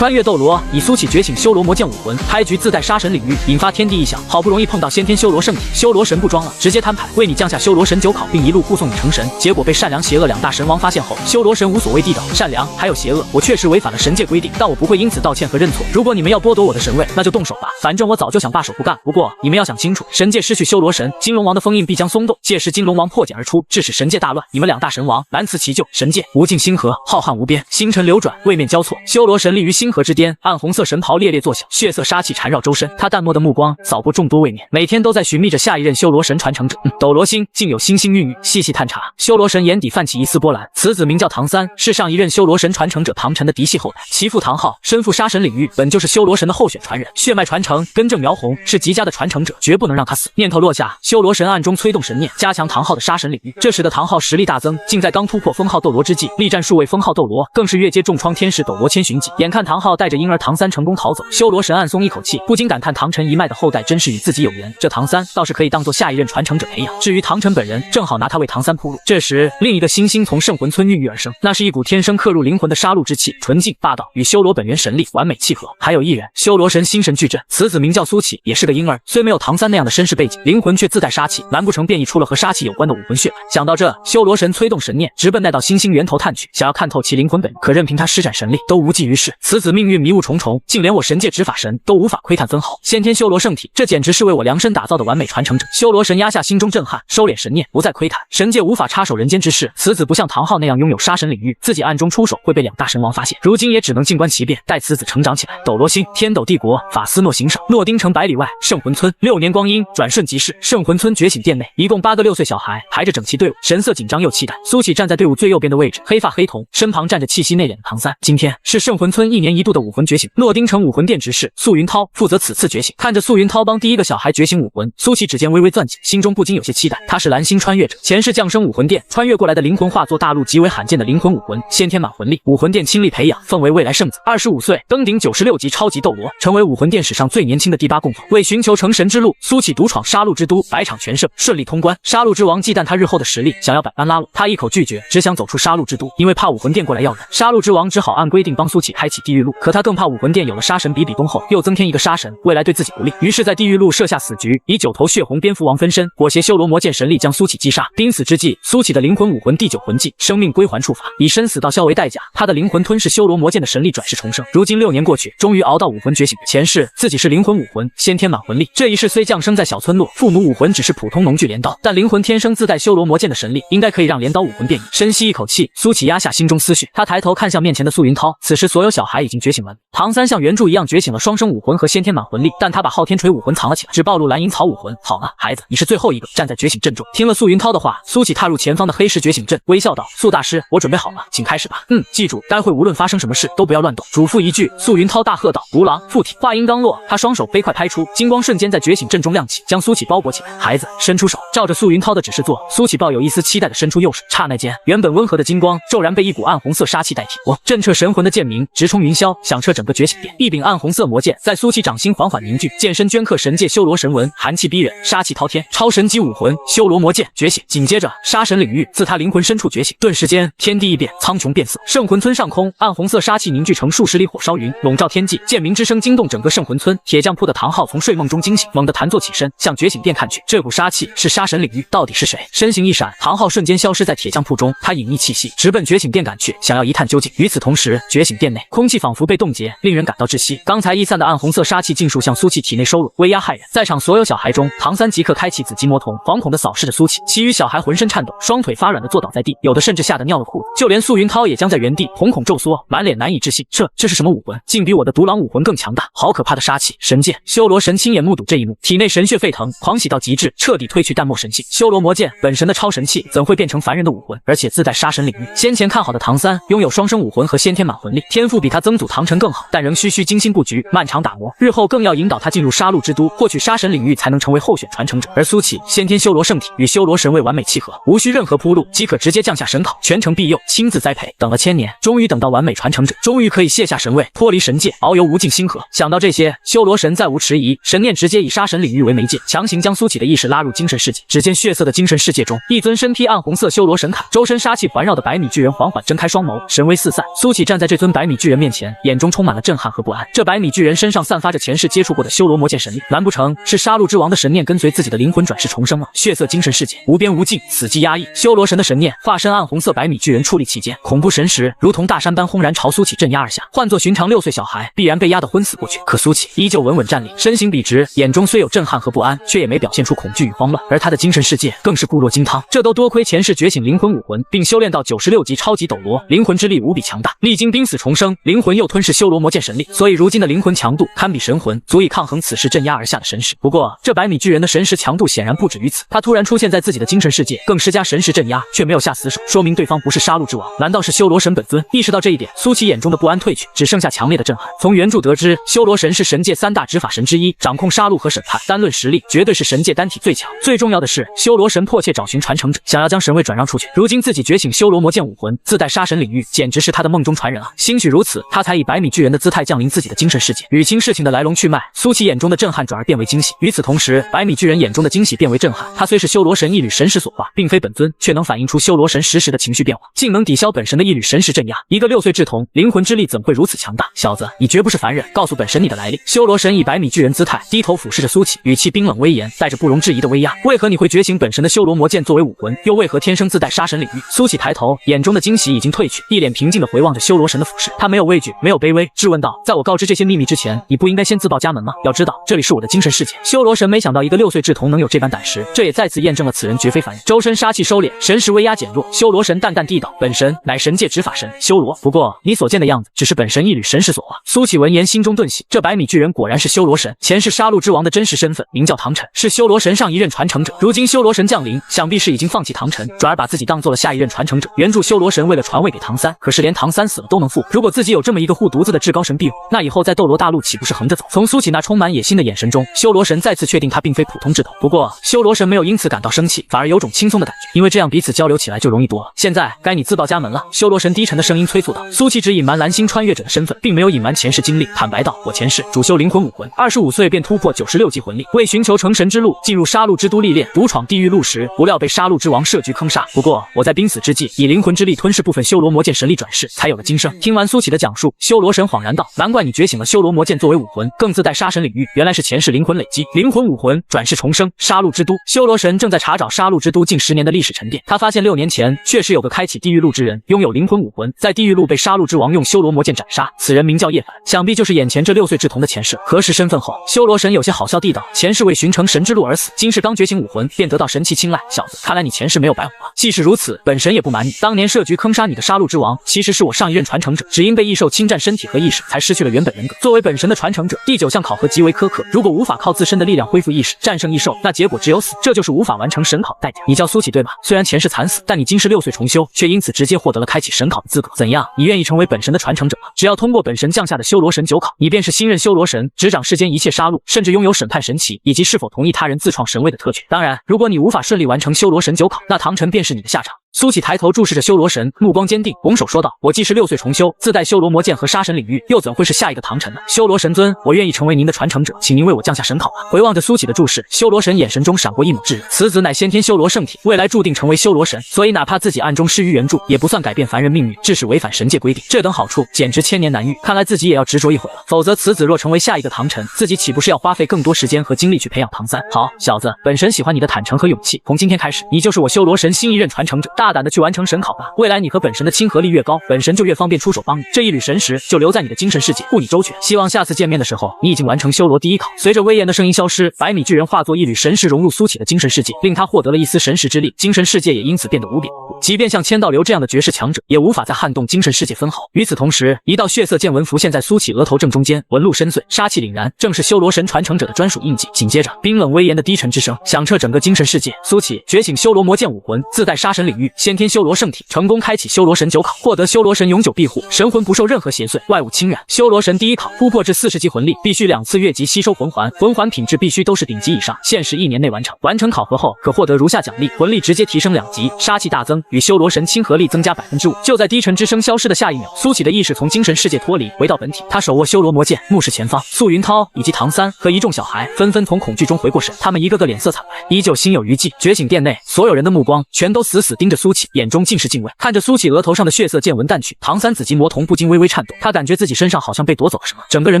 穿越斗罗，以苏乞觉醒修罗魔剑武魂，开局自带杀神领域，引发天地异象。好不容易碰到先天修罗圣体，修罗神不装了，直接摊牌，为你降下修罗神9考，并一路护送你成神。结果被善良邪恶2大神王发现后，修罗神无所谓地道，善良还有邪恶，我确实违反了神界规定，但我不会因此道歉和认错。如果你们要剥夺我的神位，那就动手吧，反正我早就想罢手不干。不过你们要想清楚，神界失去修罗神，金龙王的封印必将松动，届时金龙王破茧而出，致使神界大乱。你们2大神王难辞其咎。神界无尽星河，浩瀚无边，星辰流转，位面交错，修罗神立于星河之巅，暗红色神袍猎猎作响，血色杀气缠绕周身。他淡漠的目光扫过众多位面，每天都在寻觅着下一任修罗神传承者。斗罗星竟有星星孕育，细细探查，修罗神眼底泛起一丝波澜。此子名叫唐三，是上一任修罗神传承者唐晨的嫡系后代，其父唐昊身负杀神领域，本就是修罗神的候选传人，血脉传承，根正苗红，是极佳的传承者，绝不能让他死。念头落下，修罗神暗中催动神念，加强唐昊的杀神领域。这使得唐昊实力大增，竟在刚突破封号斗罗之际，力战数位封号斗罗，更是越阶重创天使斗罗千寻疾。眼看唐昊带着婴儿唐三成功逃走，修罗神暗松一口气，不禁感叹唐晨一脉的后代真是与自己有缘，这唐三倒是可以当做下一任传承者培养。至于唐晨本人，正好拿他为唐三铺路。这时，另一个星星从圣魂村孕育而生，那是一股天生刻入灵魂的杀戮之气，纯净霸道，与修罗本源神力完美契合。还有一人，修罗神心神矩阵，此子名叫苏乞，也是个婴儿，虽没有唐三那样的身世背景，灵魂却自带杀气，难不成变异出了和杀气有关的武魂血脉？想到这，修罗神催动神念，直奔那道星星源头探去，想要看透其灵魂本源，可任凭他施展神力，都无济于事。此子命运迷雾重重，竟连我神界执法神都无法窥探分毫。先天修罗圣体，这简直是为我量身打造的完美传承者。修罗神压下心中震撼，收敛神念，不再窥探，神界无法插手人间之事。此子不像唐昊那样拥有杀神领域，自己暗中出手会被2大神王发现，如今也只能静观其变，待此子成长起来。斗罗星，天斗帝国，法斯诺行省，诺丁城100里外，圣魂村。6年光阴转瞬即逝，圣魂村觉醒殿内，一共8个6岁小孩排着整齐队伍，神色紧张又期待。苏乞站在队伍最右边的位置，黑发黑瞳，身旁站着气息内敛的唐三。今天是圣魂村1年1度的武魂觉醒，诺丁城武魂殿执事素云涛负责此次觉醒。看着素云涛帮第一个小孩觉醒武魂，苏乞指尖微微攥紧，心中不禁有些期待。他是蓝星穿越者，前世降生武魂殿，穿越过来的灵魂化作大陆极为罕见的灵魂武魂，先天满魂力，武魂殿倾力培养，奉为未来圣子。25岁登顶96级超级斗罗，成为武魂殿史上最年轻的第8供奉。为寻求成神之路，苏乞独闯杀戮之都，百场全胜，顺利通关。杀戮之王忌惮他日后的实力，想要百般拉拢，他一口拒绝，只想走出杀戮之都，因为怕武魂殿过来要人。杀戮之王只好按规定帮苏乞开启地狱路，可他更怕武魂殿有了杀神比比东后，又增添一个杀神，未来对自己不利，于是在地狱路设下死局，以9头血红蝙蝠王分身，裹挟修罗魔剑神力将苏乞击杀。濒死之际，苏乞的灵魂武魂第9魂技生命归还触发，以生死道消为代价，他的灵魂吞噬修罗魔剑的神力转世重生。如今6年过去，终于熬到武魂觉醒。前世自己是灵魂武魂，先天满魂力，这一世虽降生在小村落，父母武魂只是普通农具镰刀，但灵魂天生自带修罗魔剑的神力，应该可以让镰刀武魂变异。深吸一口气，苏乞压下心中思绪，他抬头看向面前的素云涛。此时所有小孩已经觉醒完毕，唐三像原著一样觉醒了双生武魂和先天满魂力，但他把昊天锤武魂藏了起来，只暴露蓝银草武魂。好了，孩子，你是最后一个站在觉醒阵中。听了素云涛的话，苏乞踏入前方的黑石觉醒阵，微笑道：“素大师，我准备好了，请开始吧。记住，待会无论发生什么事都不要乱动。”嘱咐一句，素云涛大喝道：“如狼附体！”话音刚落，他双手飞快拍出，金光瞬间在觉醒阵中亮起，将苏乞包裹起来。孩子，伸出手，照着素云涛的指示做。苏乞抱有一丝期待的伸出右手，刹那间，原本温和的金光骤然被一股暗红色杀气代替。震彻神魂的剑鸣直冲云霄，响彻整个觉醒殿。一柄暗红色魔剑在苏乞掌心缓缓凝聚，剑身镌刻神界修罗神纹，寒气逼人，杀气滔天。超神级武魂修罗魔剑觉醒，紧接着杀神领域自他灵魂深处觉醒，顿时间天地异变，苍穹变色。圣魂村上空，暗红色杀气凝聚成数十里火烧云，笼罩天际。剑鸣之声惊动整个圣魂村。铁匠铺的唐昊从睡梦中惊醒，猛地弹坐起身，向觉醒殿看去。这股杀气是杀神领域，到底是谁？身形一闪，唐昊瞬间消失在铁匠铺中。他隐匿气息，直奔觉醒殿赶去，想要一探究竟。与此同时，觉醒殿内空气仿佛被冻结，令人感到窒息。刚才逸散的暗红色杀气尽数向苏乞体内收拢，威压骇人。在场所有小孩中，唐三即刻开启紫极魔瞳，惶恐地扫视着苏乞。其余小孩浑身颤抖，双腿发软地坐倒在地，有的甚至吓得尿了裤子。就连素云涛也僵在原地，瞳孔骤缩，满脸难以置信。这是什么武魂？竟比我的独狼武魂更强大！好可怕的杀气！神剑修罗神亲眼目睹这一幕，体内神血沸腾，狂喜到极致，彻底褪去淡漠神性。修罗魔剑本神的超神器，怎会变成凡人的武魂？而且自带杀神领域。先前看好的唐三拥有双生武魂和先天满魂力，天赋比他曾祖唐晨更好，但仍需精心布局，漫长打磨。日后更要引导他进入杀戮之都，获取杀神领域，才能成为候选传承者。而苏乞先天修罗圣体与修罗神位完美契合，无需任何铺路，即可直接降下神考，全程庇佑，亲自栽培。等了1000年，终于等到完美传承者，终于可以卸下神位，脱离神界，遨游无尽星河。想到这些，修罗神再无迟疑，神念直接以杀神领域为媒介，强行将苏乞的意识拉入精神世界。只见血色的精神世界中，一尊身披暗红色修罗神铠，周身杀气环绕的百米巨人缓缓睁开双眸，神威四散。苏乞站在这尊百米巨人面前，人，眼中充满了震撼和不安。这白米巨人身上散发着前世接触过的修罗魔剑神力，难不成是杀戮之王的神念跟随自己的灵魂转世重生了？血色精神世界无边无尽，死寂压抑。修罗神的神念化身暗红色白米巨人矗立其间，恐怖神识如同大山般轰然朝苏起镇压而下。换作寻常6岁小孩，必然被压得昏死过去。可苏起依旧稳稳站立，身形笔直，眼中虽有震撼和不安，却也没表现出恐惧与慌乱。而他的精神世界更是固若金汤，这都多亏前世觉醒灵魂武魂，并修炼到96级超级斗罗，灵魂之力无比强大。历经濒死重生，灵魂又吞噬修罗魔剑神力，所以如今的灵魂强度堪比神魂，足以抗衡此时镇压而下的神识。不过，这白米巨人的神识强度显然不止于此，他突然出现在自己的精神世界，更施加神识镇压，却没有下死手，说明对方不是杀戮之王，难道是修罗神本尊？意识到这一点，苏琪眼中的不安褪去，只剩下强烈的震撼。从原著得知，修罗神是神界3大执法神之一，掌控杀戮和审判，单论实力，绝对是神界单体最强。最重要的是，修罗神迫切找寻传承者，想要将神位转让出去。如今自己觉醒修罗魔剑武魂，自带杀神领域，简直是他的梦中传人啊！兴许如此，他才以白米巨人的姿态降临自己的精神世界。捋清事情的来龙去脉，苏琪眼中的震撼转而变为惊喜。与此同时，白米巨人眼中的惊喜变为震撼。他虽是修罗神一缕神识所化，并非本尊，却能反映出修罗神实时的情绪变化，竟能抵消本神的一缕神识镇压。一个6岁稚童，灵魂之力怎会如此强大？小子，你绝不是凡人，告诉本神你的来历。修罗神以白米巨人姿态低头俯视着苏琪，语气冰冷威严，带着不容置疑的威压。为何你会觉醒本神的修罗魔剑作为武魂？又为何天生自带杀神领域？苏琪抬头，眼中的惊喜已经褪去，一脸平静地回望着修罗神的俯视。他没有畏惧，没有卑微，质问道：在我告知这些秘密之前，你不应该先自报家门吗？要知道，这里是我的精神世界。修罗神没想到一个6岁稚童能有这般胆识，这也再次验证了此人绝非凡人。周身杀气收敛，神识威压减弱。修罗神淡淡地道：本神乃神界执法神修罗，不过你所见的样子只是本神一缕神识所化。苏启闻言心中顿喜，这白米巨人果然是修罗神，前世杀戮之王的真实身份，名叫唐晨，是修罗神上一任传承者。如今修罗神降临，想必是已经放弃唐晨，转而把自己当做了下一任传承者。原著修罗神为了传位给唐三，可是连唐三死了都能复活。如果自己有这么一个护犊子的至高神庇护，那以后在斗罗大陆岂不是横着走？从苏启那充满野心的眼神中，修罗神再次确定他并非普通之斗。不过修罗神没有因此感到生气，反而有种轻松的感觉，因为这样彼此交流起来就容易多了。现在该你自报家门了。修罗神低沉的声音催促道。苏琪只隐瞒蓝星穿越者的身份，并没有隐瞒前世经历，坦白道：我前世主修灵魂武魂，25岁便突破96级魂力，为寻求成神之路，进入杀戮之都历练，独闯地狱路时，不料被杀戮之王设局坑杀。不过我在濒死之际，以灵魂之力吞噬部分修罗魔剑神力转世，才有了今生。听完苏琪的讲述，修罗神恍然道：难怪你觉醒了修罗魔剑作为武魂，更自带杀神领域，原来是前世灵魂累积，灵魂武魂转世重生，杀戮之都。修罗神正在查找杀戮之都近10年的历史沉淀，他发现6年前确实有个开启地狱路之人，拥有灵魂武魂，在地狱路被杀戮之王用修罗魔剑斩杀，此人名叫叶凡，想必就是眼前这6岁稚童的前世。核实身份后，修罗神有些好笑地道：前世为寻成神之路而死，今世刚觉醒武魂，便得到神器青睐。小子，看来你前世没有白活啊。既是如此，本神也不瞒你，当年设局坑杀你的杀戮之王，其实是我上一任传承者，只因被异兽侵占身体和意识，才失去了原本人格。作为本神的传承者，第9项考核极为苛刻，如果无法靠自身的力量恢复意识，战胜异兽，那结果只有死，这就是无法完成神考的代价。你叫苏启对吧？虽然前世惨死，但你今世6岁重修，却因此直接获得了开启神考的资格。怎样？你愿意成为本神的传承者吗？只要通过本神降下的修罗神9考，你便是新任修罗神，执掌世间一切杀戮，甚至拥有审判神旗以及是否同意他人自创神位的特权。当然，如果你无法顺利完成修罗神9考，那唐晨便是你的下场。苏启抬头注视着修罗神，目光坚定，拱手说道：我既是6岁重修，自带修罗魔剑和杀神领域，又怎会是下一个唐晨呢？修罗神尊，我愿意成为您的传承者，请您为我降下神考吧。回望着苏启的注视，修罗神眼神中闪过一抹炙热。此子乃先天修罗圣体，未来注定成为修罗神，所以哪怕自己暗中失于原著，也不算改变凡人命运，致使违反神界规定。这等好处简直千年难遇，看来自己也要执着一会了。否则此子若成为下一个唐晨，自己岂不是要花费更多时间和精力去培养唐三？好，小子，本神喜欢你的坦诚和勇气，从今天开始，你就是我修罗神新一任传承者，大胆的去完成神考吧。未来你和本神的亲和力越高，本神就越方便出手帮你，这一缕神识就留在你的精神世界，护你周全。希望下次见面的时候，你已经完成修罗第1考。随着威严的声音消失，白米巨人化作一缕神识融入苏启的精神世界，令他获得了一丝神识之力，精神世界也因此变得无边无故。即便像千道流这样的绝世强者，也无法再撼动精神世界分毫。与此同时，一道血色剑纹浮现在苏启额头正中间，纹路深邃，杀气凛然，正是修罗神传承者的专属印记。紧接着，冰冷威严的低沉之声响彻整个精神世界。苏启觉醒修罗魔剑武魂，自带杀神领域，先天修罗圣体，成功开启修罗神9考，获得修罗神永久庇护，神魂不受任何邪祟，外物侵染。修罗神第1考突破至40级魂力，必须2次越级吸收魂环，魂环品质必须都是顶级以上，限时1年内完成。完成考核后，可获得如下奖励：魂力直接提升2级，杀气大增，与修罗神亲和力增加5%。就在低沉之声消失的下一秒，苏启的意识从精神世界脱离，回到本体。他手握修罗罗魔剑目视前方，素云涛以及唐三和一众小孩纷纷从恐惧中回过神，他们一个个脸色惨白，依旧心有余悸。觉醒殿内所有人的目光全都死死盯着苏启，眼中尽是敬畏。看着苏启额头上的血色渐纹淡去，唐三紫极魔瞳不禁微微颤动，他感觉自己身上好像被夺走了什么，整个人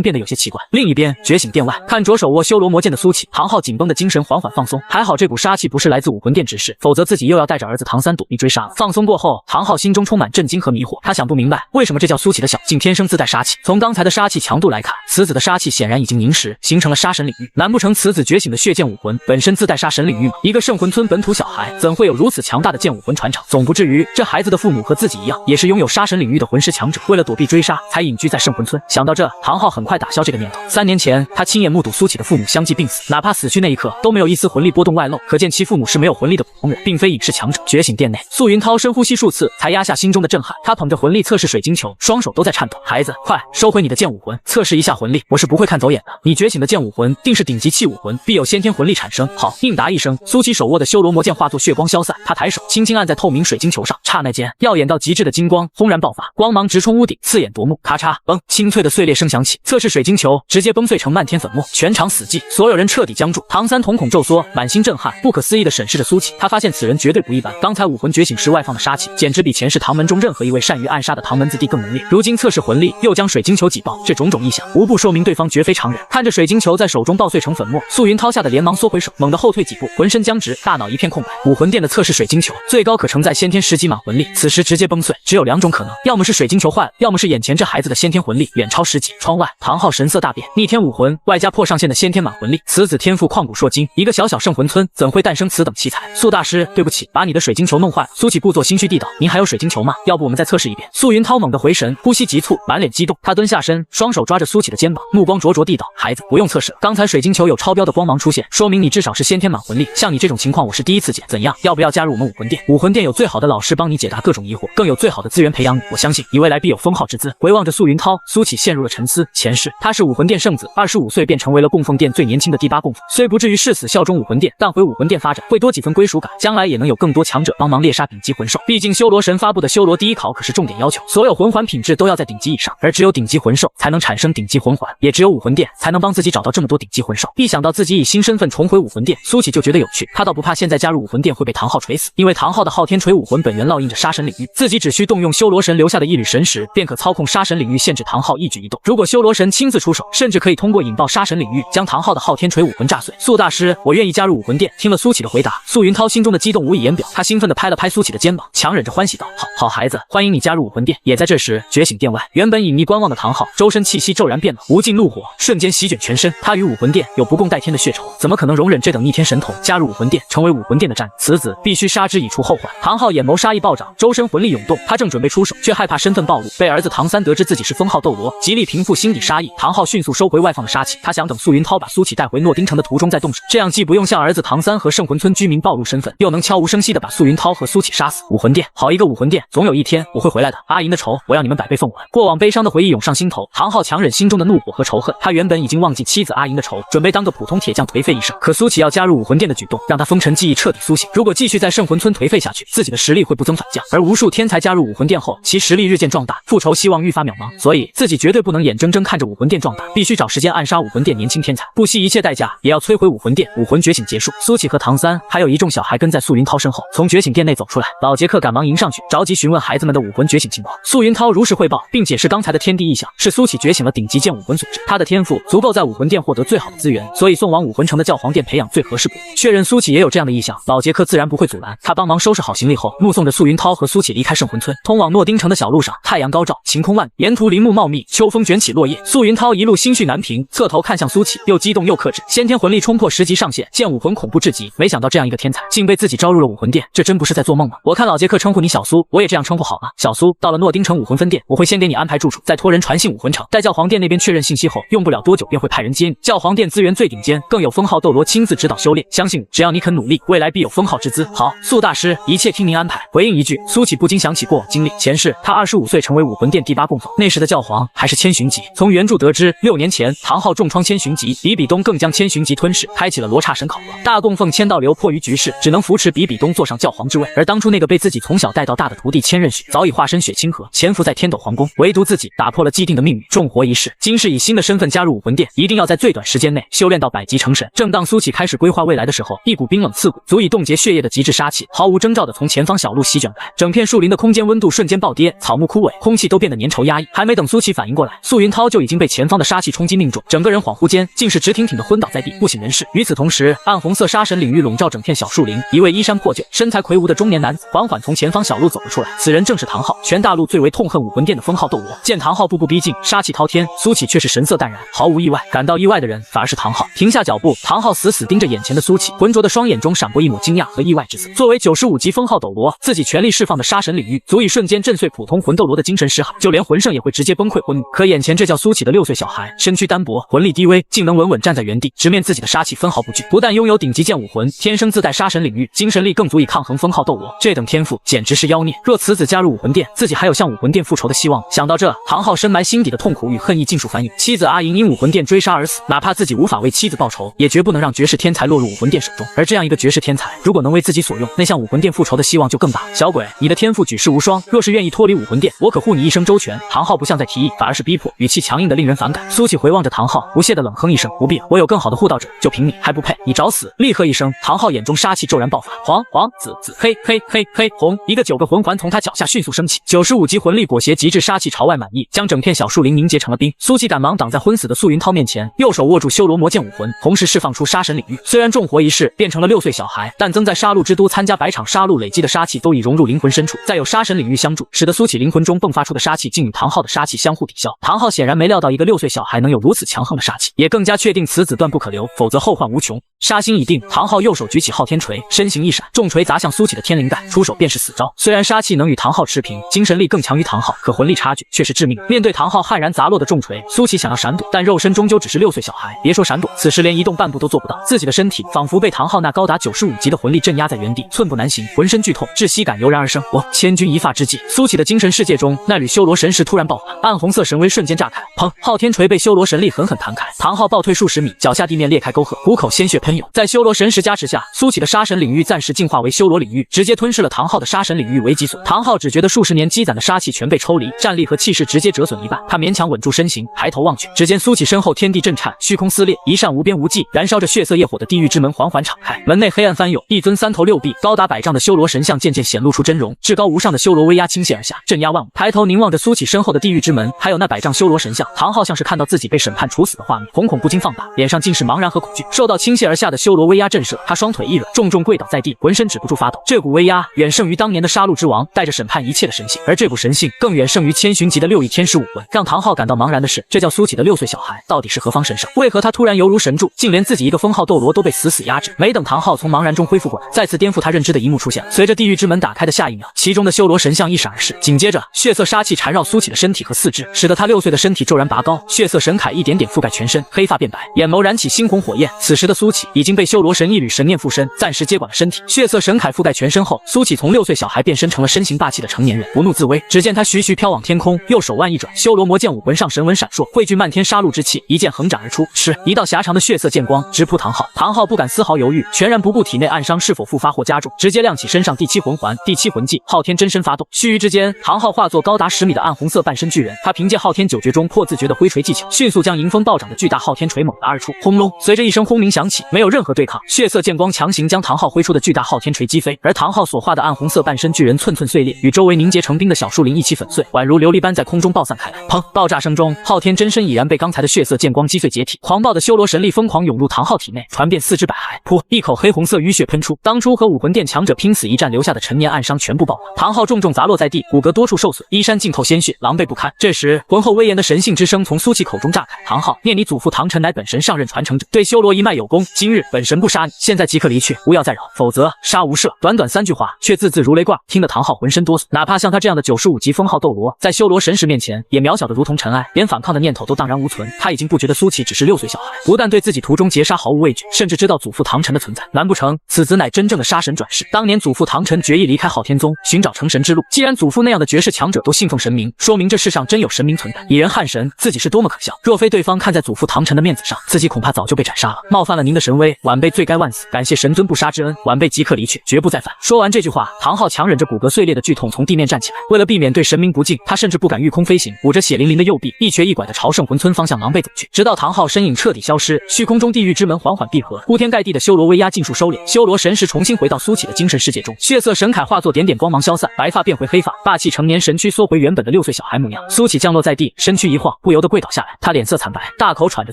变得有些奇怪。另一边，觉醒殿外，看着手握修罗魔剑的苏启，唐昊紧绷的精神缓缓放松，还好这股杀气不是来自武魂殿之事，否则自己又要带着儿子唐三躲避追杀了。放松过后，唐昊心中充满震惊和迷惑，他想不明白为什么这叫苏启的小竟天生自带杀气。从刚才的杀气强度来看，此子的杀气显然已经凝实，形成了杀神领域。难不成此子觉醒的血剑武魂本身自带杀神领域吗？一个圣魂村本土小孩怎会有如此强大的剑武魂传承？总不至于这孩子的父母和自己一样，也是拥有杀神领域的魂师强者，为了躲避追杀才隐居在圣魂村。想到这，唐昊很快打消这个念头。3年前，他亲眼目睹苏启的父母相继病死，哪怕死去那一刻都没有一丝魂力波动外露，可见其父母是没有魂力的普通人，并非隐世强者。觉醒殿内，素云涛深呼吸数次，才压下心中的震撼。他捧着魂力测试水晶球，双手都在颤抖。孩子，快收回你的剑武魂，测试一下魂力，我是不会看走眼的。你觉醒的剑武魂定是顶级器武魂，必有先天魂力产生。好，应答一声，苏启手握的修罗魔剑化作血光消散，他抬手轻轻按在透明水晶球上，刹那间，耀眼到极致的金光轰然爆发，光芒直冲屋顶，刺眼夺目。咔嚓，嘣，清脆的碎裂声响起，测试水晶球直接崩碎成漫天粉末，全场死寂，所有人彻底僵住。唐三瞳孔骤缩，满心震撼，不可思议地审视着苏启，他发现此人绝对不一般。刚才武魂觉醒时外放的杀气，简直比前世唐门中任何一位善于暗杀的唐门子弟更浓烈。如今测试魂力，又将水晶球挤爆，这种种异象，无不说明对方绝非常人。看着水晶球在手中爆碎成粉末，素云涛吓得连忙缩回手，猛地后退几步，浑身僵直，大脑一片空白。武魂殿的测试水晶球最高可承载先天10级满魂力，此时直接崩碎，只有2种可能，要么是水晶球坏了，要么是眼前这孩子的先天魂力远超10级。窗外，唐昊神色大变，逆天武魂外加破上限的先天满魂力，此子天赋旷古烁今，一个小小圣魂村怎会诞生此等奇才？素大师，对不起，把你的水晶球弄坏了。苏启故作心虚地道：“您还有水晶球吗？要不我们再测试一遍？”素云涛猛地回神，呼吸急促，满脸激动，他蹲下身，双手抓着苏启的肩膀，目光灼灼地道：“孩子，不用测试了，刚才水晶球有超标的光芒出现，说明你至少是先天满魂力。像你这种情况，我是第一次见。怎样，要不要加入我们武魂殿？武魂殿有最好的老师帮你解答各种疑惑，更有最好的资源培养你。我相信你未来必有封号之资。”回望着素云涛，苏启陷入了沉思。前世他是武魂殿圣子，25岁便成为了供奉殿最年轻的第8供奉，虽不至于誓死效忠武魂殿，但回武魂殿发展会多几分归属感，将来也能有更多强者帮忙猎杀顶级魂兽。毕竟修罗神发布的修罗第一考可是重点要求，所有魂环品质都要在顶级以上，而只有顶级魂兽才能产生顶级魂环，也只有武魂殿才能帮自己找到这么多顶级魂兽。一想到自己以新身份重回武魂殿，苏启就觉得有趣，他倒不怕现在加入武魂殿会被唐昊锤死，因为唐昊的昊天锤武魂本源烙印着杀神领域，自己只需动用修罗神留下的一缕神识，便可操控杀神领域，限制唐昊一举一动。如果修罗神亲自出手，甚至可以通过引爆杀神领域，将唐昊的昊天锤武魂炸碎。素大师，我愿意加入武魂殿。听了苏启的回答，素云涛心中的激动无以言表，他兴奋地拍了拍苏启的肩膀，强忍着欢喜道：“好孩子，欢迎你加入武魂殿。”也在这时，觉醒殿外，原本隐匿观望的唐昊，周身气息骤然变冷，无尽怒火瞬间席卷全身。他与武魂殿有不共戴天的血仇，怎么可能容忍这等逆天神童加入武魂殿，成为武魂殿的战友？此子必须杀之以除后患。唐昊眼眸杀意暴涨，周身魂力涌动，他正准备出手，却害怕身份暴露，被儿子唐三得知自己是封号斗罗，极力平复心底杀意。唐昊迅速收回外放的杀气，他想等素云涛把苏启带回诺丁城的途中再动手，这样既不用向儿子唐三和圣魂村居民暴露身份，又能悄无声息地把素云涛和苏启杀死。武魂殿，好一个武魂殿，总有一天我会回来的。阿银的仇，我要你们100倍奉还。过往悲伤的回忆涌上心头，唐昊强忍心中的怒火和仇恨，他原本已经忘记妻子阿银的仇，准备当个普通铁匠颓废一生。可苏启要加入武魂殿的举动，让他封尘记忆彻底苏醒。如果继续在圣魂村颓废下去，自己的实力会不增反降。而无数天才加入武魂殿后，其实力日渐壮大，复仇希望愈发渺茫。所以自己绝对不能眼睁睁看着武魂殿壮大，必须找时间暗杀武魂殿年轻天才，不惜一切代价也要摧毁武魂殿。武魂觉醒结束，苏启和唐三还有一众小孩跟在素云涛身后，从觉醒殿内走出来。老杰克赶忙迎上去，着急询问孩子们的武魂觉醒情况。素云涛如实汇报，并解释刚才的天地异象是苏启觉醒了顶级剑武魂所致，他的天赋足够在武魂殿获得最好的资源，所以送往武魂城的教皇殿培养最合适不过。确认苏启也有这样的意向，老杰克自然不会阻拦。他帮忙收拾好行李后，目送着素云涛和苏启离开圣魂村。通往诺丁城的小路上，太阳高照，晴空万里，沿途林木茂密，秋风卷起落叶。素云涛一路心绪难平，侧头看向苏启，又激动又克制，先天魂力冲破10级上限，剑武魂恐怖至极。没想到这样一个天才竟被自己招入了武魂殿，这真不是在做梦吗？我看老杰克称呼你小苏，我也这样称呼好了。小苏，到了诺丁城武魂分店，我会先给你安排住处，再托人传信武魂城。待教皇殿那边确认信息后，用不了多久便会派人接你。教皇殿资源最顶尖，更有封号斗罗亲自指导修炼，相信只要你肯努力，未来必有封号之资。好，素大师，一切听您安排。回应一句，苏启不禁想起过往经历。前世他25岁成为武魂殿第8供奉，那时的教皇还是千寻疾。从原著得知，6年前唐昊重创千寻疾，比比东更将千寻疾吞噬，开启了罗刹神考核。大供奉千道流迫于局势，只能扶持比比东坐上教皇之位。而当初那个被自己从小带到大的徒弟千仞雪，早已化身雪清河，潜伏在天斗皇宫，唯独自己打破了既定的命运，重活一世，今世以新的身份加入武魂殿，一定要在最短时间内修炼到100级成神。正当苏起开始规划未来的时候，一股冰冷刺骨、足以冻结血液的极致杀气，毫无征兆地从前方小路席卷来，整片树林的空间温度瞬间暴跌，草木枯萎，空气都变得粘稠压抑。还没等苏起反应过来，素云涛就已经被前方的杀气冲击命中，整个人恍惚间竟是直挺挺地昏倒在地，不省人事。与此同时，暗红色杀神领域笼罩整片小树林，一位衣衫破旧、身材魁梧的中年男子缓缓从前方小路走了出来，此人正是唐昊，全大陆最为痛恨武魂殿的封号斗罗。见唐昊步步逼近，杀气滔天，苏起却是神色淡然，毫无意外。感到意外的人反而是唐昊。停下脚步，唐昊死死盯着眼前的苏起，浑浊的双眼中闪过一抹惊讶和意外之色。作为95级封号斗罗，自己全力释放的杀神领域足以瞬间震碎普通魂斗罗的精神失海，就连魂圣也会直接崩溃昏迷。可眼前这叫苏起的6岁小孩，身躯单薄，魂力低微，竟能稳稳站在原地，直面自己的杀气分毫不惧。不但拥有顶级剑武魂，天生自带杀神领域，精神力更足以抗衡封号斗罗，这等天赋简直是妖孽。若此子加入武魂殿，自己还有向武魂殿复仇的希望。想到这，唐昊深埋心底的痛苦与恨意尽数翻涌。妻子阿银因武魂殿追杀而死，哪怕自己无法为妻子报仇，也绝不能让绝世天才落入武魂殿手中。而这样一个绝世天才，如果能为自己所用，那向武魂殿复仇的希望就更大。小鬼，你的天赋举世无双，若是愿意脱离武魂殿，我可护你一生周全。唐昊不像在提议，反而是逼迫，语气强硬的令人反感。苏起回望着唐昊，不屑的冷哼一声：“不必了，我有更好的护道者，就凭你还不配，你找死！”厉喝一声，唐昊眼中杀气骤然爆发，黄黄紫紫黑黑黑黑红，一个9个魂环从他脚下迅速升起，95级魂力裹挟极致杀气朝外满溢，将整片小树林凝结成了冰。苏起赶忙挡在昏死的素云涛面前，右手握住修罗魔剑武魂，同时释放出杀神领域。虽然重活一世变成了6岁小孩，但曾在杀戮之都参加100场杀戮累积的杀气都已融入灵魂深处，再有杀神领域相助，使得苏起灵魂中迸发出的杀气竟与唐昊的杀气相互抵消。唐昊显然没料到一个6岁小孩能有如此强横的杀气，也更加确定此子断不可留，否则后患无穷。杀心已定，唐昊右手举起昊天锤，身形一闪，重锤砸向苏起的天灵盖，出手便是死招。虽然杀气能与唐昊持平，精神力更强于唐昊，可魂力差距却是致命。面对唐昊悍然砸落的重锤，苏起想要闪躲，但肉身终究只是6岁小孩，别说闪躲，此时连移动半步都做不到。自己的身体仿佛被唐昊那高达95级的魂力镇压在原地，寸步难行，浑身剧痛，窒息感油然而生。我千钧一发之际，苏起的精神世界中那缕修罗神石突然爆发，暗红色神威瞬间炸开，砰！昊天锤被修罗神力狠狠弹开，唐昊暴退数十米，脚下地面裂开沟壑，虎口鲜血喷涌。在修罗神石加持下，苏起的杀神领域暂时进化为修罗领域，直接吞噬了唐昊的杀神领域为己所。唐昊只觉得数十年积攒的杀气全被抽离，战力和气势直接折损一半。他勉强稳住身形，抬头望去，只见苏起身后天地震颤，虚空撕裂，一扇无边无际、燃烧着血色业火的地狱之门缓缓敞开，门内黑暗翻涌，一尊3头6臂、高达100丈的修罗神像渐渐显露出真容，至高无上的修罗威压倾泻而下，镇压万物。抬头凝望着苏起身后的地狱之门，还有那100丈修罗神像，唐昊像是看到自己被审判处死的画面，瞳孔不禁放大，脸上尽是茫然和恐惧。受到倾泻而下的修罗威压震慑，他双腿一软，重重跪倒在地，浑身止不住发抖。这股威压远胜于当年的杀戮之王带着审判一切的神性，而这股神性更远胜于千寻级的6亿天使武魂。让唐昊感到茫然的是，这叫苏起的6岁小孩到底是何方神圣？为何他突然犹如神助，竟连自己一个封号斗罗都被死死压制？没等唐昊从茫然中恢复过来，再次颠覆他认知的一幕出现了。随着地狱之门打开的下一秒，其中的修罗神像一闪而逝，紧接着血色杀气缠绕苏起的身体和四肢，使得他6岁的身体骤然拔高，血色神铠一点点覆盖全身，黑发变白，眼眸燃起猩红火焰。此时的苏起已经被修罗神一缕神念附身，暂时接管了身体。血色神铠覆盖全身后，苏起从6岁小孩变身成了身形霸气的成年人，不怒自威。只见他徐徐飘往天空，右手腕一转，修罗魔剑武魂上神纹闪烁，汇聚漫天杀戮之气，一剑横斩而出，是一道狭长的血色剑光直扑唐昊。唐昊不敢丝毫犹豫，全然不顾体内暗伤是否复发或加重，直接亮起身上第7魂环、第7魂技昊天真身发动。须臾之间，唐昊化作高达10米的暗红色半身巨人，他凭借昊天9绝中破自绝的挥锤技巧，迅速将迎风暴涨的巨大昊天锤猛打而出。轰隆！随着一声轰鸣响起，没有任何对抗，血色剑光强行将唐昊挥出的巨大昊天锤击飞，而唐昊所化的暗红色半身巨人寸寸碎裂，与周围凝结成冰的小树林一起粉碎，宛如琉璃般在空中爆散开来。砰！爆炸声中，昊天真身已然被刚才的血色剑光击碎解体，狂暴的修罗神力疯狂涌入唐昊体内，传遍四肢百骸。噗！一口黑红色淤血喷出，当初和武魂殿强者拼死一战留下的陈年暗伤全部爆发。唐昊重重砸落在地，骨骼多处受损，衣衫浸透鲜血，狼狈不堪。这时，浑厚威严的神性之声从苏起口中炸开：“唐昊，念你祖父唐晨乃本神上任传承者，对修罗一脉有功。今日本神不杀你，现在即刻离去，不要再扰，否则杀无赦。”短短3句话，却字字如雷贯，听得唐昊浑身哆嗦。哪怕像他这样的95级封号斗罗，在修罗神石面前也渺小的如同尘埃，连反抗的念头都荡然无存。他已经不觉得苏起只是6岁小孩，不但对自己途中劫杀毫无畏惧，甚至知道祖父唐晨的存在。难不成此子乃真正的杀神转世？当年祖父唐晨决意离开昊天宗，寻找成神之路。既然祖父那样的绝世强者都信奉神明，说明这世上真有神明存在。以人撼神，自己是多么可笑！若非对方看在祖父唐晨的面子上，自己恐怕早就被斩杀了。冒犯了您的神威，晚辈罪该万死，感谢神尊不杀之恩，晚辈即刻离去，绝不再犯。说完这句话，唐昊强忍着骨骼碎裂的剧痛从地面站起来。为了避免对神明不敬，他甚至不敢御空飞行，捂着血淋淋的右臂，一瘸一拐地朝圣魂村方向狼狈走去。直到唐昊身影彻底消失，虚空中地狱之门缓缓闭合，铺天盖地的修罗威压尽数收敛，修罗神识重新回到苏起的精神世界中，血色神铠化作点点光芒消散，白发变回黑发，霸气成年神躯缩回原本的6岁小孩模样。苏起降落在地，身躯一晃，不由得跪倒下来。他脸色惨白，大口喘着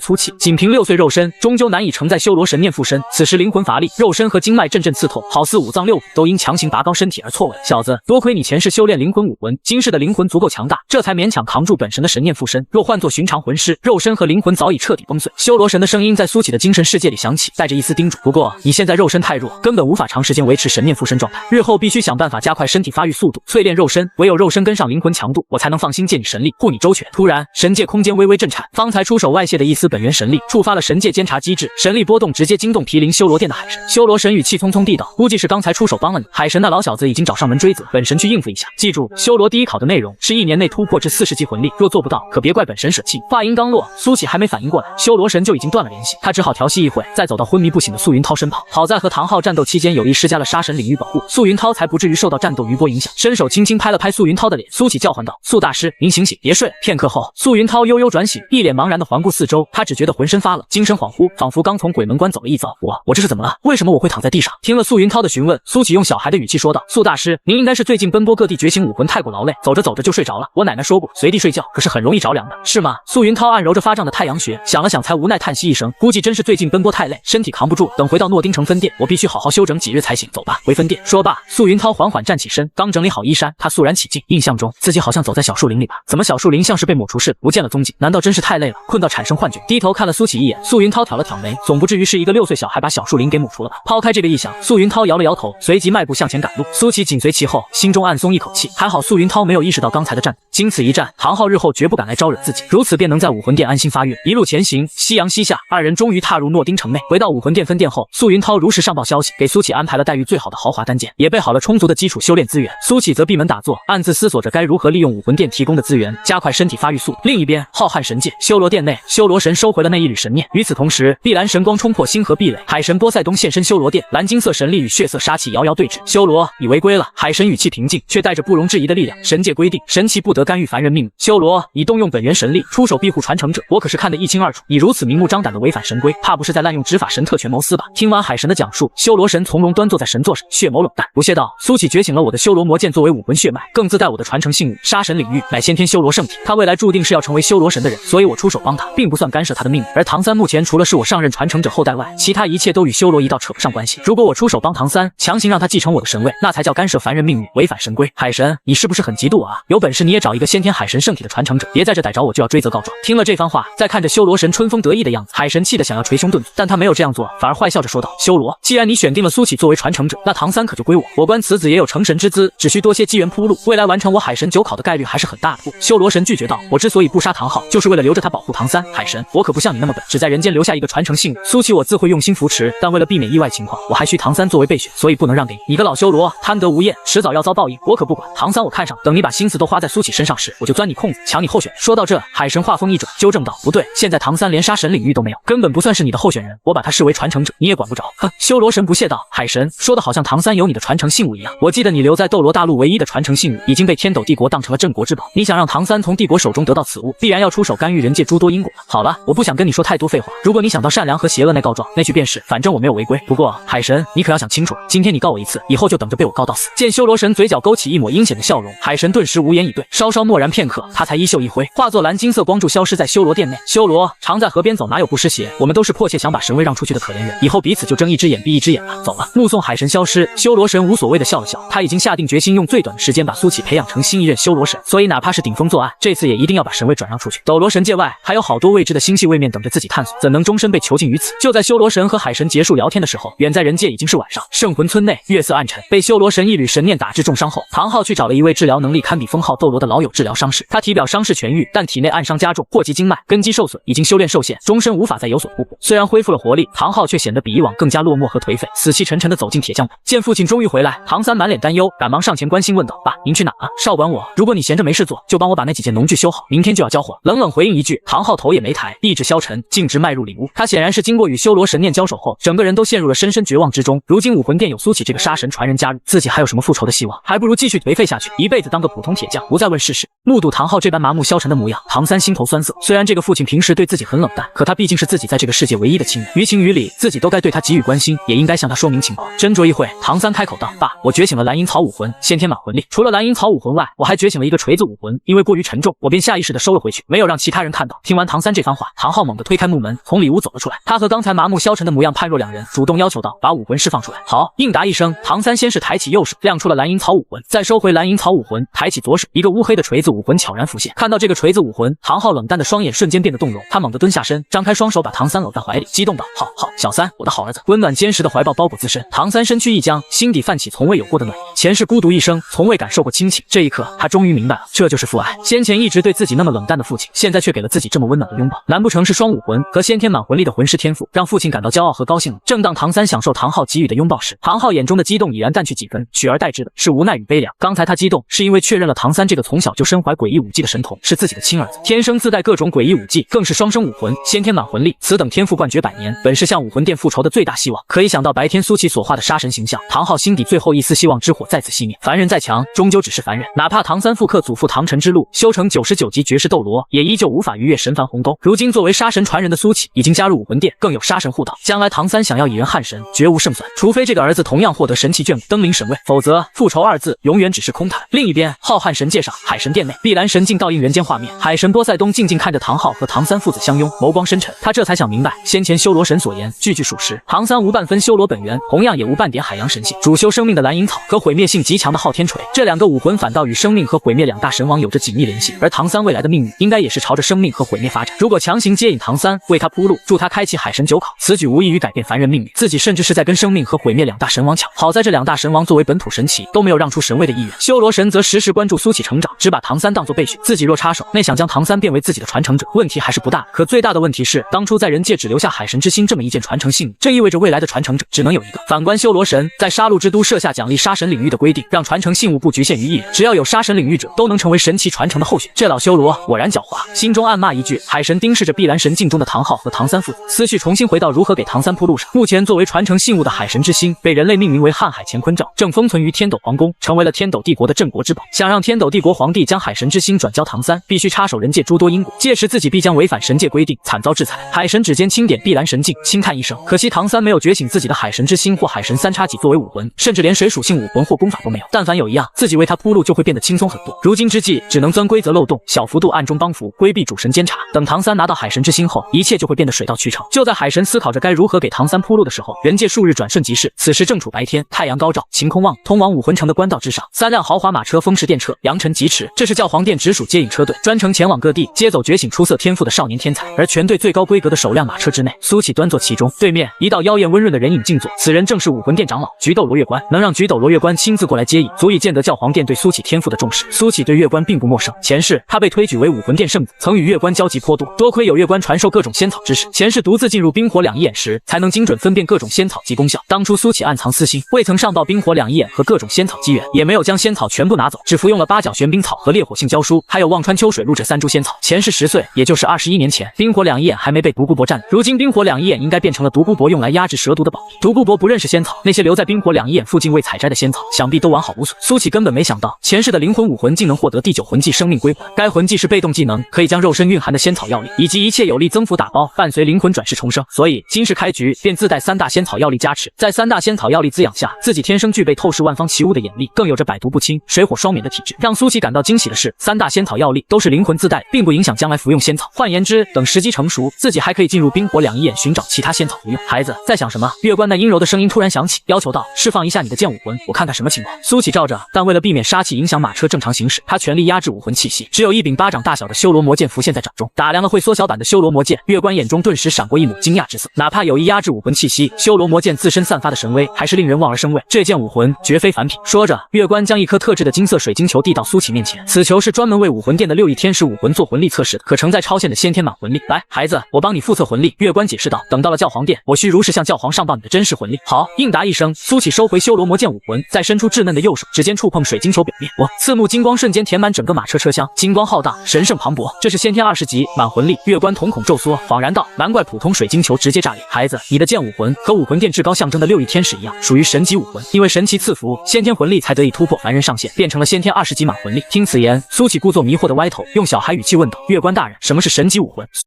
粗气，仅凭6岁肉身，终究难以承载修罗神念附身。此时灵魂乏力，肉身和经脉阵阵刺痛，好似五脏六腑都因强行拔高身体而错位。小子，多亏你前世修炼灵魂武魂，今世的灵魂足够强大，这才勉强扛住本神的神念附身。若换作寻常魂师，肉身和灵魂早已彻底崩碎。修罗神的声音在苏起的精神世界里响起，带着一丝叮嘱。不过你现在肉身太弱，根本无法长时间维持神念附身状态，日后必须想办法加快身体发育速度，淬炼肉身，唯有肉身跟上灵魂强度，我才能放心借你神力护你周全。突然，神界空间微微震颤，方才出手外泄的一丝本源神力触发了神界监察机制，神力波动直接惊动毗邻修罗殿的海神。修罗神语气匆匆地道：“估计是刚才出手帮了你，海神那老小子已经找上门追责，本神去应付一下。记住，修罗第一考的内容是1年内突破至40级魂力，若做不到，可别怪本神舍弃。”话音刚落，苏起还没反应过来，修罗神就已经断了联系，他只好调息一会，再走到昏迷不醒的素云涛身旁。好在和唐昊战斗期间有意施加了杀神领域保护，素云涛才不至于受到战斗余波影响。伸手轻轻拍了拍素云涛的脸，苏起叫唤道：“素大师，您醒醒，别睡了。”片刻后，素云涛悠悠转醒，一脸茫然地环顾四周，他只觉得浑身发冷，精神恍惚，仿佛刚从鬼门关走了一遭。我这是怎么了？为什么我会躺在地上？听了素云涛的询问，苏起用小孩的语气说道：“素大师，您应该是最近奔波各地觉醒武魂太过劳累，走着走着就睡着了。我奶奶说过，随地睡觉可是很容易着凉的，是吗？”素云涛按揉着发胀的太阳穴，想了想才无奈叹息一声，估计真是最近奔波太累，身体扛不住，等回到诺丁城分店，我必须好好休整几日才行。走吧，回分店。说罢，素云涛缓缓站起身，刚整理好衣衫，他肃然起敬，印象中自己好像走在小树林里吧？怎么小树林像是被抹除似的，不见了踪迹？难道真是太累了，困到产生幻觉？低头看了苏起一眼，素云涛挑了挑眉，总不至于是一个6岁小孩把小树林给抹除了吧？抛开这个臆想，素云涛摇了摇头，随即迈步向前赶路。苏起紧随其后，心中暗松一口气，还好素云涛没有意识到刚才的战斗，经此一战，唐昊日后绝不敢来招惹自己，如此便能在武魂殿安心发育。一路前行，夕阳西下，二人终于踏入诺丁城内。回到武魂殿分店后，素云涛如实上报消息，给苏起安排了待遇最好的豪华单间，也备好了充足的基础修炼资源。苏起则闭门打坐，暗自思索着该如何利用武魂殿提供的资源，加快身体发育速度。另一边，浩瀚神界修罗殿内，修罗神收回了那一缕神念。与此同时，碧蓝神光冲破星河壁垒，海神波塞冬现身修罗殿，蓝金色神力与血色杀气遥遥对峙。修罗已违规了，海神语气平静，却带着不容置疑的力量。神界规定，神器不得干预凡人命运。修罗已动用本源神力出手庇护传承者，我可是看得一清二楚。你如此明目张胆的违反神规，怕不是在滥用执法神特权谋私吧？听完海神的讲述，修罗神从容端坐在神座上，血眸冷淡，不屑道：“苏起觉醒了我的修罗魔剑作为武魂血脉，更自带我的传承信物，杀神领域乃先天修罗圣体。他未来注定是要成为修罗神的人，所以我出手帮他，并不算干涉他的命运。而唐三目前除了是我上任传承者后代外，其他一切都与修罗一道扯不上关系。如果我出手帮唐三，强行让他继承我的神位，那才叫干涉凡人命运，违反神规。海神，你是不是很嫉妒我啊？有本事你也找一个先天海神圣体的传承者，别在这逮着我就要追责告状。”听了这番话，再看着修罗神春风得意的样子，海神气得想要捶胸顿足，但他没有这样做，反而坏笑着说道：“修罗，既然你选定了苏起作为传承者，那唐三可就归我。我观此子也有成神之资，只需多些机缘铺路，未来完成我海神9考的概率还是很大的。”不，修罗神拒绝道：“我之所以不杀唐昊，就是为了留着他保护唐三。海神，我可不像你那么笨，只在人间留下一个传承信物。苏起我自会用心扶持，但为了避免意外情况，我还需唐三作为备选，所以不能让给你。你个老修罗，贪得无厌，迟早要遭报应，我可不管。唐三我看上，等你把心思都花在苏起身上时，我就钻你空子，抢你候选。”说到这，海神话锋一转，纠正道：“不对，现在唐三连杀神领域都没有，根本不算是你的候选人，我把他视为传承者，你也管不着。”哼，修罗神不屑道：“海神说的好像唐三有你的传承信物一样，我记得你留在斗罗大陆唯一的传承信物已经被天斗帝国当成了镇国之宝，你想让唐三从帝国手中得到此物，必然要出手干预人界诸多因果。好了，我不想跟你说太多废话，如果你想到善良和邪恶那告状，那去便是，反正我没有违规。不过海神，你可要想清楚了，今天你告我一次，以后就等着被我告到死。”见修罗神嘴角勾起一抹阴险的笑容，海神顿时无言以对，稍稍默然片刻，他才衣袖一挥，化作蓝金色光柱消失在修罗殿内。修罗常在河边走，哪有不湿鞋？我们都是迫切想把神位让出去的可怜人，以后彼此就睁一只眼闭一只眼吧。走了。目送海神消失，修罗神无所谓的笑了笑，他已经下定决心用最短的时间把苏起培养成新一任修罗神，所以哪怕是顶风作案，这次也一定要把神位转让出去。斗罗神界外还有好多未知的星系位面等着自己探索，怎能终身被囚禁于此？就在修罗神和海神结束聊天的时候，远在人界已经是晚上。圣魂村内月色暗沉，被修罗神一缕神念打至重伤后，唐昊去找了一位治疗能力堪比封号斗罗的老友治疗伤势。他体表伤势痊愈，但体内暗伤加重，祸及经脉，根基受损，已经修炼受限，终身无法再有所突破。虽然恢复了活力，唐昊却显得比以往更加落寞和颓废，死气沉沉地走进铁匠铺。见父亲终于回来，唐三满脸担忧，赶忙上前关心问道：“爸，您去哪啊？少管我，如果你闲着没事做，就帮我把那几件农具修好，明天就要交货。”冷冷回应一句，唐昊头也没抬，意志消沉，径直迈入里屋。他显然是经过与修罗神念交手后，整个人都陷入了深深绝望之中。如今武魂殿有苏起这个杀神传人加入，自己还有什么复仇的希望？还不如继续颓废下去，一辈子当个普通铁匠，不再问世事。目睹唐昊这般麻木消消沉的模样，唐三心头酸涩。虽然这个父亲平时对自己很冷淡，可他毕竟是自己在这个世界唯一的亲人，于情于理，自己都该对他给予关心，也应该向他说明情况。斟酌一会，唐三开口道：“爸，我觉醒了蓝银草武魂，先天满魂力。除了蓝银草武魂外，我还觉醒了一个锤子武魂，因为过于沉重，我便下意识地收了回去，没有让其他人看到。”听完唐三这番话，唐昊猛地推开木门，从里屋走了出来。他和刚才麻木消沉的模样判若两人，主动要求道：“把武魂释放出来。”好，应答一声，唐三先是抬起右手，亮出了蓝银草武魂，再收回蓝银草武魂，抬起左手，一个乌黑的锤子武魂悄然浮现。看到这个锤子武魂，唐昊冷淡的双眼瞬间变得动容，他猛地蹲下身，张开双手把唐三搂在怀里，激动道：“好，小三，我的好儿子！”温暖坚实的怀抱包裹自身，唐三身躯一僵，心底泛起从未有过的暖意。前世孤独一生，从未感受过亲情，这一刻他终于明白了，这就是父爱。先前一直对自己那么冷淡的父亲，现在却给了自己这么温暖的拥抱。难不成是双武魂和先天满魂力的魂师天赋，让父亲感到骄傲和高兴了？正当唐三享受唐昊给予的拥抱时，唐昊眼中的激动已然淡去几分，取而代之的是无奈与悲凉。刚才他激动，是因为确认了唐三这个从小就身怀诡异武技的神童是自己的亲儿子，天生自带各种诡异武技，更是双生武魂，先天满魂力，此等天赋冠绝百年，本是向武魂殿复仇的最大希望。可一想到白天苏琪所画的杀神形象，唐昊心底最后一丝希望之火再次熄灭。凡人再强，终究只是凡人，哪怕唐三复刻祖父唐晨之路，修成99级绝世斗罗，也依旧无法逾越神凡鸿沟。如今作为杀神传人的苏琪已经加入武魂殿，更有杀神护导，将来唐三想要以人撼神，绝无胜算。除非这个儿子同样获得神奇眷顾，登临神位，否则复仇二字永远只是空谈。另一边，浩瀚神界上，海神殿内，碧蓝神镜倒映人间画面，海神波塞冬静静看着唐昊和唐三父子相拥，眸光深沉。他这才想明白，先前修罗神所言句句属实，唐三无半分修罗本源，同样也无半点海洋神性。主修生命的蓝银草和毁灭性极强的昊天锤，这两个武魂反倒与生命和毁灭两大神王有着紧密联系。而唐三未来的命运应该也是朝着生命和毁灭发展。如果强行接引唐三，为他铺路，助他开启海神九考，此举无异于改变凡人命运，自己甚至是在跟生命和毁灭两大神王抢。好在这两大神王作为本土神奇，都没有让出神位的意愿。修罗神则时时关注苏琪成长，只把唐三当作备选，自己若插手，那想将唐三变为自己的传承者，问题还是不大。可最大的问题是，当初在人界只留下海神之心这么一件传承信物，这意味着未来的传承者只能有一个。反观修罗神，在杀戮之都设下奖励杀神领域的规定，让传承信物不局限于一人，只要有杀神领域者，都能成为神奇传承的候选。这老修罗果然狡猾，心中暗骂一句。海神盯视着碧蓝神镜中的唐昊和唐三父子，思绪重新回到如何给唐三铺路上。目前作为传承信物的海神之心，被人类命名为瀚海乾坤罩，正封存于天斗皇宫，成为了天斗帝国的镇国之宝。想让天斗帝国皇帝将海神之心转交唐三，必须插手人界诸多因果，届时自己必将违反神界规定，惨遭制裁。海神指尖轻点碧蓝神镜，轻叹一声，可惜唐三没有觉醒自己的海神之心或海神三叉戟作为武魂，甚至连水属性武魂或功法都没有。但凡有一样，自己为他铺路就会变得轻松很多。如今之计，只能钻规则漏洞，小幅度暗中帮扶，规避主神监察。等唐三拿到海神之心后，一切就会变得水到渠成。就在海神思考着该如何给唐三铺路的时候，人界数日转瞬即逝，此时正处白天，太阳高照，晴空望通往武魂城的官道之上，3辆豪华马车风驰电掣，扬尘疾驰。这是教皇殿直属接引车队，专程前往各地接走觉醒出色天赋的少年天才。而全队最高规格的首辆马车之内，苏琪端坐其中，对面一道妖艳温润的人影静坐，此人正是武魂殿长老菊斗罗月关。能让菊斗罗月关亲自过来接引，足以见得教皇殿对苏琪天赋的重视。苏琪对月关并不陌生，前世他被推举为武魂殿圣子，曾与月关交集颇多，多亏有月关传授各种仙草知识，前世独自进入冰火两仪眼时，才能精准分辨各种仙草及功效。当初苏琪暗藏私心，未曾上报冰火两仪眼和各种仙草机缘，也没有将仙草全部拿走，只服用了八角玄冰草和烈火性胶书，还有忘川秋水露这3株仙草。前世10岁，也就是21年前，冰火两仪眼还没被独孤博占领，如今冰火两仪眼应该变成了独孤博用来压制蛇毒的宝地。独孤博不认识仙草，那些留在冰火两仪眼附近未采摘的仙草，想必都完好无损。苏琪根本没想到，前世的灵魂武魂竟能获得第9魂技生命归还。该魂技是被动技能，可以将肉身蕴含的仙草药力以及一切有力增幅打包，伴随灵魂转世重生。所以今世开局便自带3大仙草药力加持，在3大仙草药力滋养下，自己天生具备透视万方奇物的眼力，更有着百毒不侵、水火双免的体质。让苏琪感到惊喜的是，3大仙草药力都是灵魂自带，并不影响将来服用仙草。换言之，等时机成熟，自己还可以进入冰火两仪眼寻找其他仙草服用。孩子在想什么？月关那阴柔的声音突然响起，要求道：“释放一下你的剑武魂，我看看什么情况。”苏琪照着，但为了避免杀气影响马车正常行驶，他全力压制武魂气息，只有一柄巴掌大小的修罗魔剑浮现在掌中。打量了会缩小版的修罗魔剑，月关眼中顿时闪过一抹惊讶之色。哪怕有意压制武魂气息，修罗魔剑自身散发的神威还是令人望而生畏。这件武魂绝非凡品。说着，月关将一颗特制的金色水晶球递到苏琪面前，此球是专门为武魂殿的6翼天使武魂做魂力测试的，可承载超限的先天满魂力。来，孩子，我帮你复测魂力。月关解释道。等到了教皇殿，我需如实向教皇上报你的真实魂力。好，应答一声，苏琪收回修罗魔剑武魂，再伸出稚嫩的右手，指尖触碰水晶球表面，刺目金光瞬间填满整个马车车厢，金光浩大，神圣磅礴。这是先天20级满魂力。月关瞳孔骤缩，恍然道：难怪普通水晶球直接炸裂。孩子，你的剑武魂和武魂殿至高象征的6翼天使一样，属于神级武魂，因为神奇赐福，先天魂力才得以突破凡人上限，变成了先天20级满魂力。听此言，苏琪故作迷惑的歪抬头，用小孩语气问道：“月官大人，什么是神级武魂？”